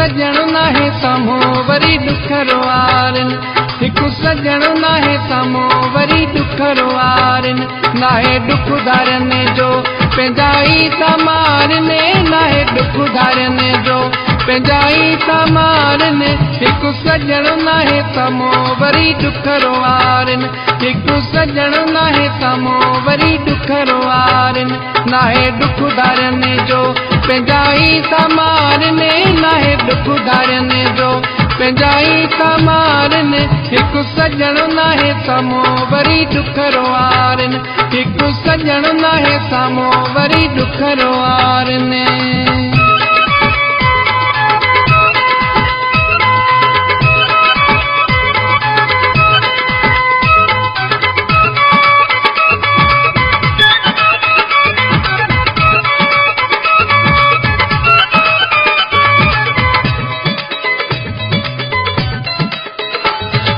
सजण नाहे साम्हूं वरी दुख रुआरिन हिकु सजण नाहे साम्हूं वरी दुख रुआरिन नाहे दुख धारने जो पंहिंजा ई था मारने नाहे दुख धारने जो पंहिंजा ई था मारने हिकु सजण नाहे साम्हूं वरी दुख रुआरिन हिकु सजण नाहे साम्हूं वरी दुख रुआरिन नाहे दुख धारने जो पंहिंजा ई था मारने नाहे दुख धारने जो पंहिंजा ई था मारने हिकु सजण नाहे साम्हूं वरी दुख रुआरिन हिकु सजण नाहे साम्हूं वरी दुख रुआरिन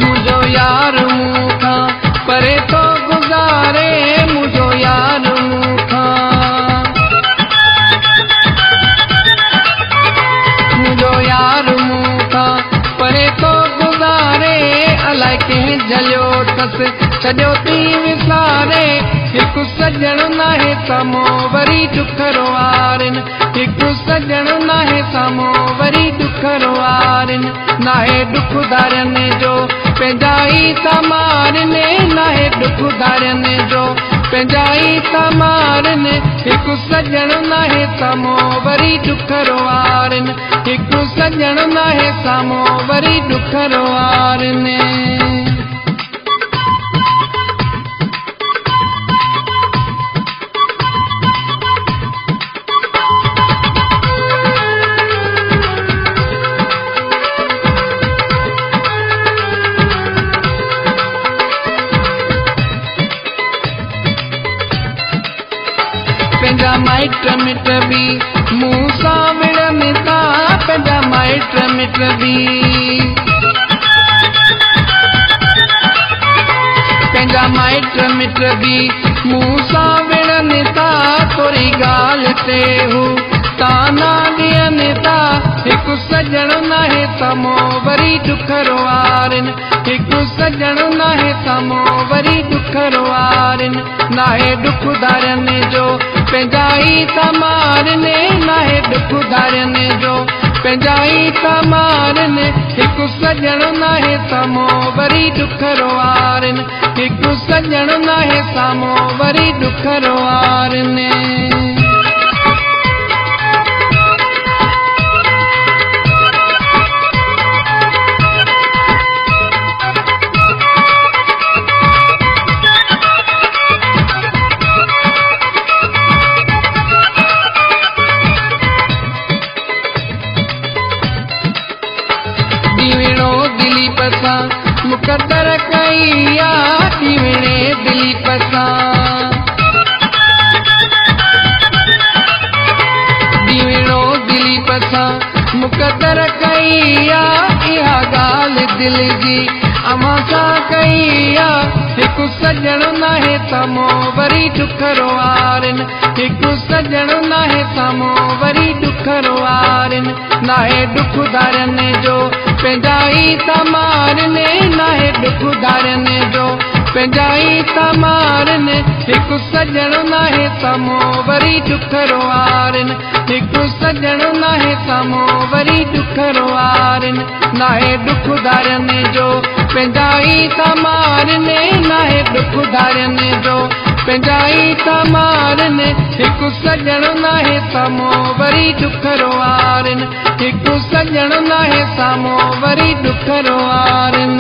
मुझो यार मूंखां परे तो गुज़ारे मुझो यार मूंखां मुझो यार मूंखां परे तो गुज़ारे अलाए कंहिं जलियो अथसि सॼो थी विसारे हिकु सजण नाहे साम्हूं वरी दुख रुआरिन हिकु सजण नाहे साम्हूं वरी दुख रुआरिन नाहे दुख धारने जो पंहिंजा ई था मारने नाहे दुख धारने जो पंहिंजा ई था मारने हिकु सजण नाहे साम्हूं वरी दुख रुआरिन हिकु सजण नाहे साम्हूं वरी दुख रुआरिन पंहिंजा माइट मिट बि मूं सां विढ़नि था पंहिंजा माइट मिट बि पंहिंजा माइट मिट बि मूं सां विढ़नि था थोरी ॻाल्हि ते हू ताना ॾियनि था हिकु सजण नाहे साम्हूं वरी दुख रुआरिन हिकु सजण नाहे साम्हूं वरी दुख रुआरिन नाहे दुख धारने जो पंहिंजा ई था मारने नाहे दुख धारने जो पंहिंजा ई था मारने हिकु सजण नाहे साम्हूं वरी दुख रुआरिन हिकु सजण नाहे साम्हूं वरी दुख रुआरिन दिलीप सां मुक़दर कई आ दीवणे दिलीप सां दीवणो दिलीप सां मुक़दर कई आ इहा ॻाल्हि दिलि जी अमां सां कई आ हिकु सजण नाहे साम्हूं वरी दुख रुआरिन हिकु सजण नाहे साम्हूं वरी दुख रुआरिन नाहे दुख धारने जो पंहिंजा ई था मारने नाहे दुख धारने जो पंहिंजा ई था मारने हिकु सजण नाहे साम्हूं वरी दुख रुआरिन हिकु सजण नाहे साम्हूं वरी दुख रुआरिन नाहे दुख धारने जो पंहिंजा ई था मारने नाहे दुख धारने जो पंहिंजा ई था मारने हिकु सजण नाहे साम्हूं वरी दुख रुआरिन हिकु सजण नाहे साम्हूं वरी दुख रुआरिन